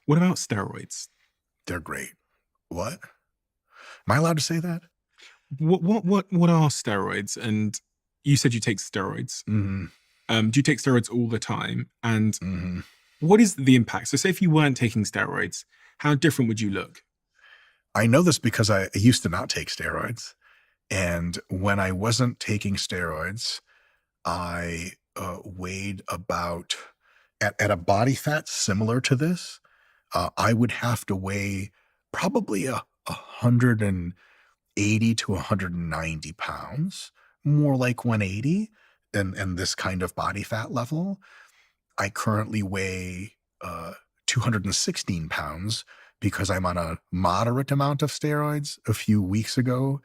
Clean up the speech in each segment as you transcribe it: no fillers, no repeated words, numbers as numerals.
What about steroids? They're great. What? Am I allowed to say that? What are steroids? And you said you take steroids. Mm-hmm. Do you take steroids all the time? And Mm-hmm. what is the impact? So say if you weren't taking steroids, how different would you look? I know this because I used to not take steroids. And when I wasn't taking steroids, I weighed about, at a body fat similar to this, I would have to weigh probably 180 to 190 pounds, more like 180, and this kind of body fat level. I currently weigh 216 pounds because I'm on a moderate amount of steroids. A few weeks ago,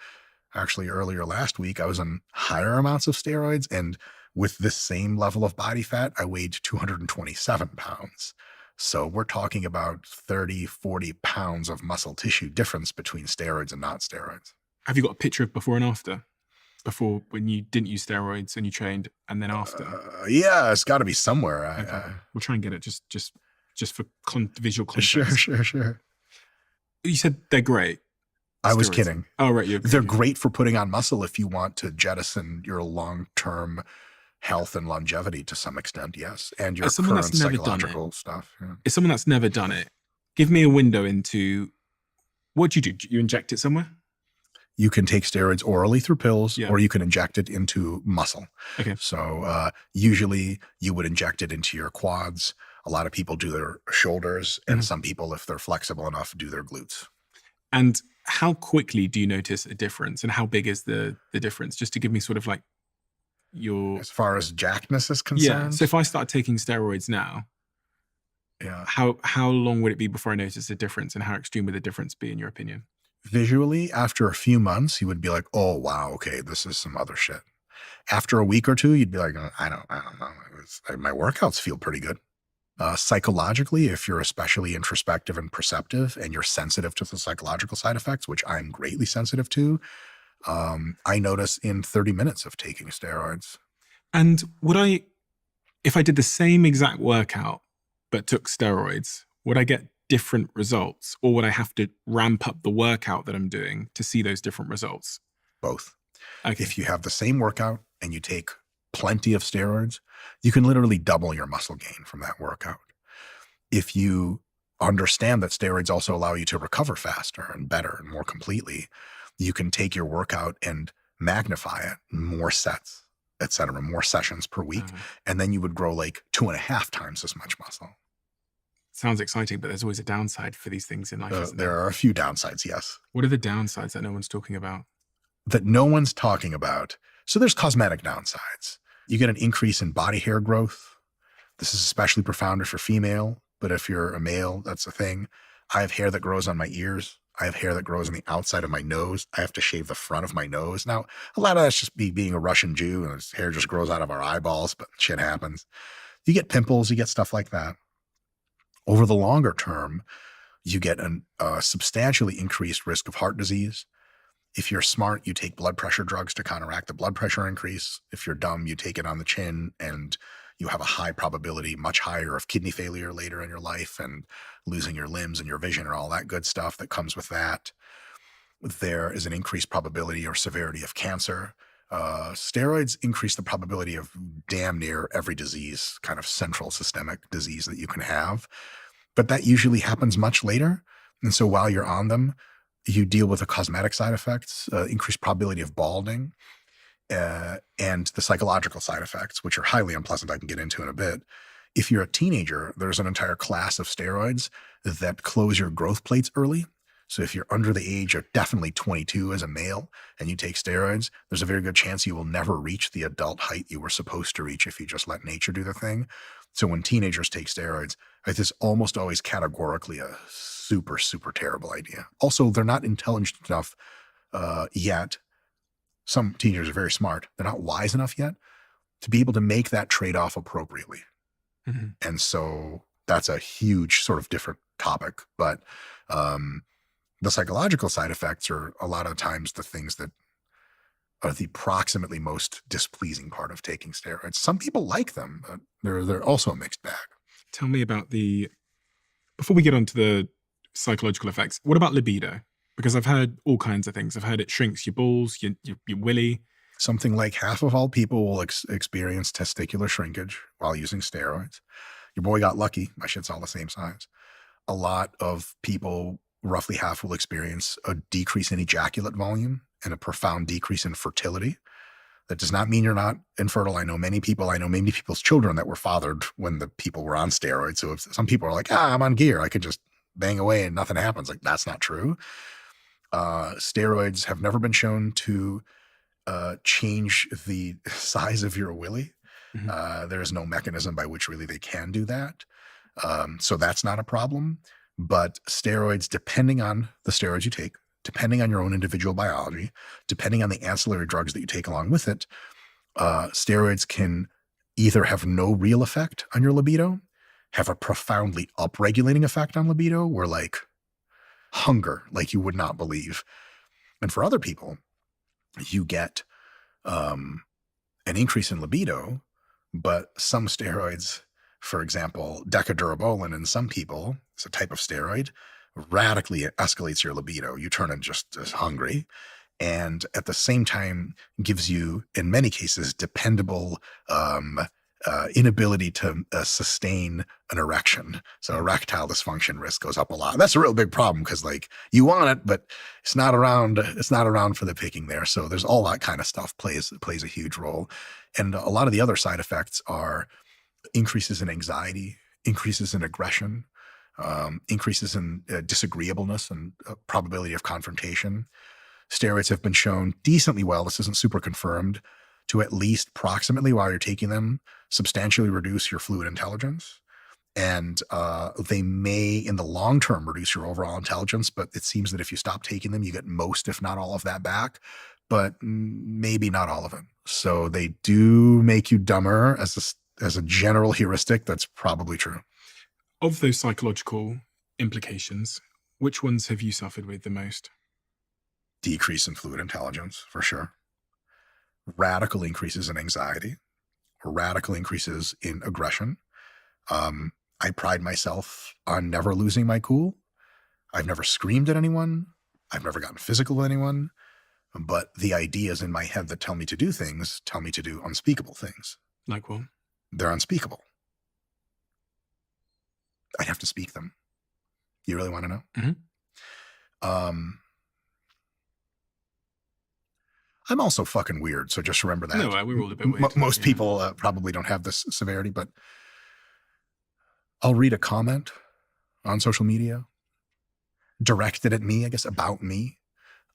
actually earlier last week, I was on higher amounts of steroids, and with this same level of body fat, I weighed 227 pounds. So we're talking about 30, 40 pounds of muscle tissue difference between steroids and not steroids. Have you got a picture of before and after? Before when you didn't use steroids and you trained, and then after? Yeah, it's got to be somewhere. Okay. We'll try and get it just for visual context. Sure. You said they're great. I was Steroids. kidding. Oh, right. They're great for putting on muscle if you want to jettison your long-term health and longevity to some extent, yes. And your current psychological stuff. Yeah. As someone that's never done it, give me a window into what do? You inject it somewhere? You can take steroids orally through pills, Yeah. or you can inject it into muscle. Okay. So usually you would inject it into your quads. A lot of people do their shoulders, and some people, if they're flexible enough, do their glutes. And how quickly do you notice a difference, and how big is the difference? Just to give me sort of like your... As far as jackness is concerned? Yeah. So if I start taking steroids now, yeah, how long would it be before I notice a difference, and how extreme would the difference be in your opinion? Visually, after a few months, you would be like, oh, wow, okay, this is some other shit. After a week or two, you'd be like, I don't know. My workouts feel pretty good. Psychologically, if you're especially introspective and perceptive and you're sensitive to the psychological side effects, which I'm greatly sensitive to, I notice in 30 minutes of taking steroids. And if I did the same exact workout but took steroids, would I get different results, or would I have to ramp up the workout that I'm doing to see those different results? Both. Okay. If you have the same workout and you take plenty of steroids, you can literally double your muscle gain from that workout. If you understand that steroids also allow you to recover faster and better and more completely, you can take your workout and magnify it, more sets, etc., more sessions per week, and then you would grow like 2.5 times as much muscle. Sounds exciting, but there's always a downside for these things in life. There are a few downsides, yes. What are the downsides that no one's talking about? That no one's talking about. So there's cosmetic downsides. You get an increase in body hair growth. This is especially profound if you're female, but if you're a male, that's a thing. I have hair that grows on my ears. I have hair that grows on the outside of my nose. I have to shave the front of my nose. Now, a lot of that's just being a Russian Jew, and his hair just grows out of our eyeballs, but shit happens. You get pimples, you get stuff like that. Over the longer term, you get a substantially increased risk of heart disease. If you're smart, you take blood pressure drugs to counteract the blood pressure increase. If you're dumb, you take it on the chin, and you have a high probability, much higher, of kidney failure later in your life and losing your limbs and your vision and all that good stuff that comes with that. There is an increased probability or severity of cancer. Steroids increase the probability of damn near every disease, kind of central systemic disease that you can have. But that usually happens much later. And so while you're on them, you deal with the cosmetic side effects, increased probability of balding, and the psychological side effects, which are highly unpleasant, I can get into in a bit. If you're a teenager, there's an entire class of steroids that close your growth plates early. So if you're under the age of definitely 22 as a male and you take steroids, there's a very good chance you will never reach the adult height you were supposed to reach if you just let nature do the thing. So when teenagers take steroids, it is almost always categorically a super, super terrible idea. Also, they're not intelligent enough yet. Some teenagers are very smart. They're not wise enough yet to be able to make that trade-off appropriately. Mm-hmm. And so that's a huge sort of different topic. But the psychological side effects are a lot of times the things that are the proximately most displeasing part of taking steroids. Some people like them, but they're also a mixed bag. Tell me about the Before we get on to the psychological effects, what about libido? Because I've heard all kinds of things. I've heard it shrinks your balls, your willy. Something like half of all people will experience testicular shrinkage while using steroids. Your boy got lucky. My shit's all the same size. A lot of people, roughly half, will experience a decrease in ejaculate volume and a profound decrease in fertility. That does not mean you're not infertile. I know many people's children that were fathered when the people were on steroids. So if some people are like, I'm on gear, I can just bang away and nothing happens. Like, that's not true. Steroids have never been shown to change the size of your willy. Mm-hmm. There is no mechanism by which really they can do that. So that's not a problem. But steroids, depending on the steroids you take, depending on your own individual biology, depending on the ancillary drugs that you take along with it, steroids can either have no real effect on your libido, have a profoundly upregulating effect on libido, where like hunger, like you would not believe. And for other people, you get an increase in libido, but some steroids, for example, decadurabolin in some people, it's a type of steroid, radically escalates your libido. You turn in just as hungry, and at the same time gives you, in many cases, dependable inability to sustain an erection. So erectile dysfunction risk goes up a lot. That's a real big problem because like you want it, but it's not around for the picking there. So there's all that kind of stuff plays a huge role. And a lot of the other side effects are increases in anxiety, increases in aggression, increases in disagreeableness and probability of confrontation. Steroids have been shown decently well, this isn't super confirmed, to at least proximately, while you're taking them, substantially reduce your fluid intelligence. And they may, in the long term, reduce your overall intelligence, but it seems that if you stop taking them, you get most, if not all of that back, but maybe not all of it. So they do make you dumber as a general heuristic. That's probably true. Of those psychological implications, which ones have you suffered with the most? Decrease in fluid intelligence, for sure. Radical increases in anxiety, or radical increases in aggression. I pride myself on never losing my cool. I've never screamed at anyone. I've never gotten physical with anyone. But the ideas in my head that tell me to do things tell me to do unspeakable things. Like what? They're unspeakable. I'd have to speak them. You really want to know? Mm-hmm. I'm also fucking weird, so just remember that. No, we're all a bit weird. Most people probably don't have this severity, but I'll read a comment on social media directed at me, I guess, about me.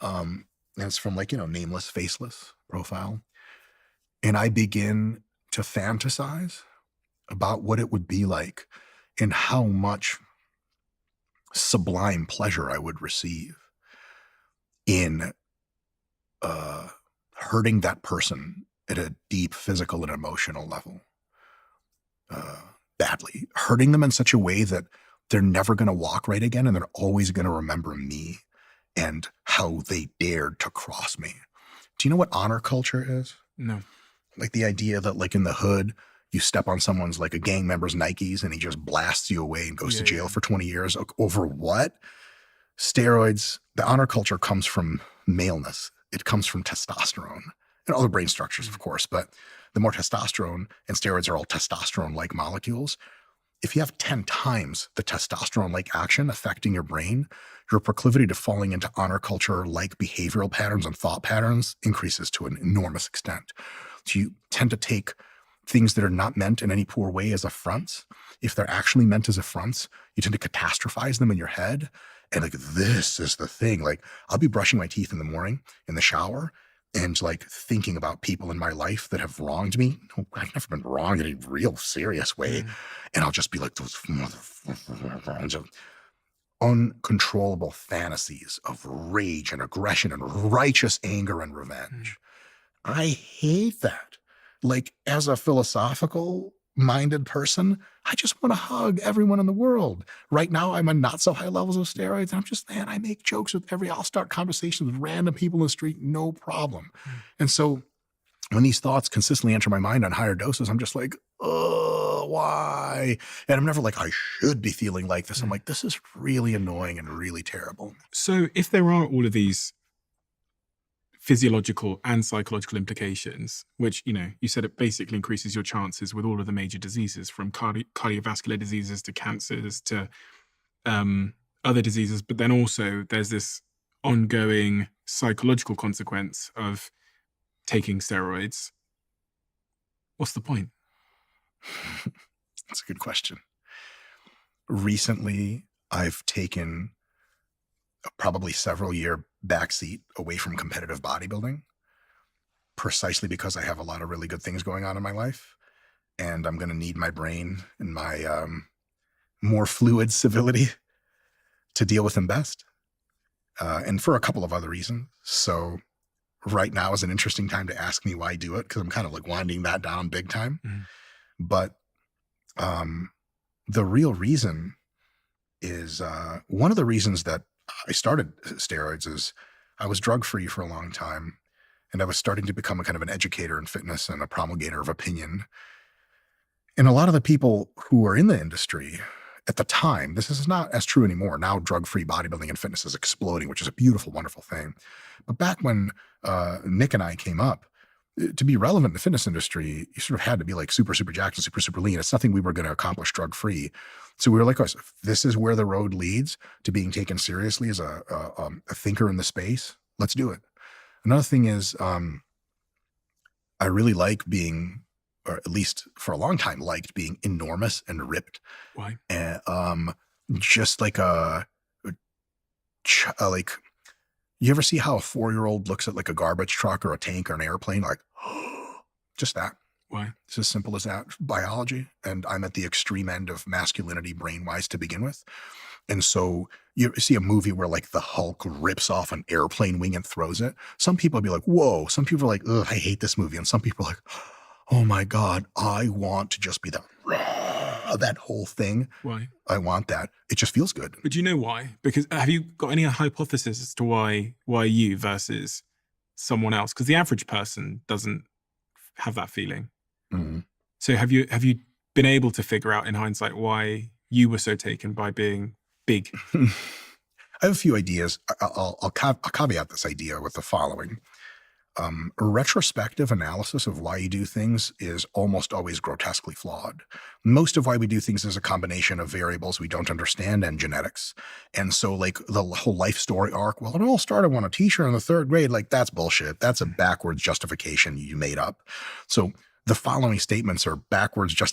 And it's from like, nameless, faceless profile. And I begin to fantasize about what it would be like and how much sublime pleasure I would receive in hurting that person at a deep physical and emotional level, badly, hurting them in such a way that they're never going to walk right again, and they're always going to remember me and how they dared to cross me. Do you know what honor culture is? No. Like the idea that like in the hood, you step on someone's, like a gang member's Nikes, and he just blasts you away and goes to jail for 20 years over what? Steroids. The honor culture comes from maleness. It comes from testosterone and other brain structures, of course, but the more testosterone, and steroids are all testosterone-like molecules. If you have 10 times the testosterone-like action affecting your brain, your proclivity to falling into honor culture-like behavioral patterns and thought patterns increases to an enormous extent. So you tend to take things that are not meant in any poor way as affronts. If they're actually meant as affronts, you tend to catastrophize them in your head. And like, this is the thing. Like, I'll be brushing my teeth in the morning in the shower and like thinking about people in my life that have wronged me. No, I've never been wronged in a real serious way. And I'll just be like, those motherfuckers. Uncontrollable fantasies of rage and aggression and righteous anger and revenge. I hate that. Like, as a philosophical minded person, I just want to hug everyone in the world. Right now, I'm on not so high levels of steroids. I'm just, man, I make jokes with I'll start conversations with random people in the street, no problem. And so when these thoughts consistently enter my mind on higher doses, I'm just like, oh, why? And I'm never like, I should be feeling like this. I'm like, this is really annoying and really terrible. So if there are all of these physiological and psychological implications, which, you said it basically increases your chances with all of the major diseases, from cardiovascular diseases to cancers to other diseases. But then also there's this ongoing psychological consequence of taking steroids. What's the point? That's a good question. Recently, I've taken a probably several year backseat away from competitive bodybuilding, precisely because I have a lot of really good things going on in my life. And I'm going to need my brain and my more fluid civility to deal with them best. And for a couple of other reasons. So right now is an interesting time to ask me why I do it, because I'm kind of like winding that down big time. But the real reason is one of the reasons that I started steroids is I was drug-free for a long time, and I was starting to become a kind of an educator in fitness and a promulgator of opinion. And a lot of the people who are in the industry at the time, this is not as true anymore. Now drug-free bodybuilding and fitness is exploding, which is a beautiful, wonderful thing. But back when Nick and I came up, to be relevant in the fitness industry, you sort of had to be like super, super jacked and super, super lean. It's nothing we were going to accomplish drug-free. So we were like, oh, if this is where the road leads to being taken seriously as a thinker in the space, let's do it. Another thing is I really like being, or at least for a long time, liked being enormous and ripped. Why? And just like like, you ever see how a 4-year-old looks at like a garbage truck or a tank or an airplane? Like, just that. Why? It's as simple as that. Biology. And I'm at the extreme end of masculinity brain-wise to begin with. And so you see a movie where like the Hulk rips off an airplane wing and throws it. Some people will be like, whoa. Some people are like, ugh, I hate this movie. And some people are like, oh my God, I want to just be that whole thing. Why? I want that. It just feels good. But do you know why? Because have you got any hypothesis as to why you versus someone else? Because the average person doesn't have that feeling. So have you been able to figure out in hindsight why you were so taken by being big? I have a few ideas. I'll caveat this idea with the following. A retrospective analysis of why you do things is almost always grotesquely flawed. Most of why we do things is a combination of variables we don't understand and genetics. And so like the whole life story arc, well, it all started when a teacher in the 3rd grade, like that's bullshit. That's a backwards justification you made up. So the following statements are backwards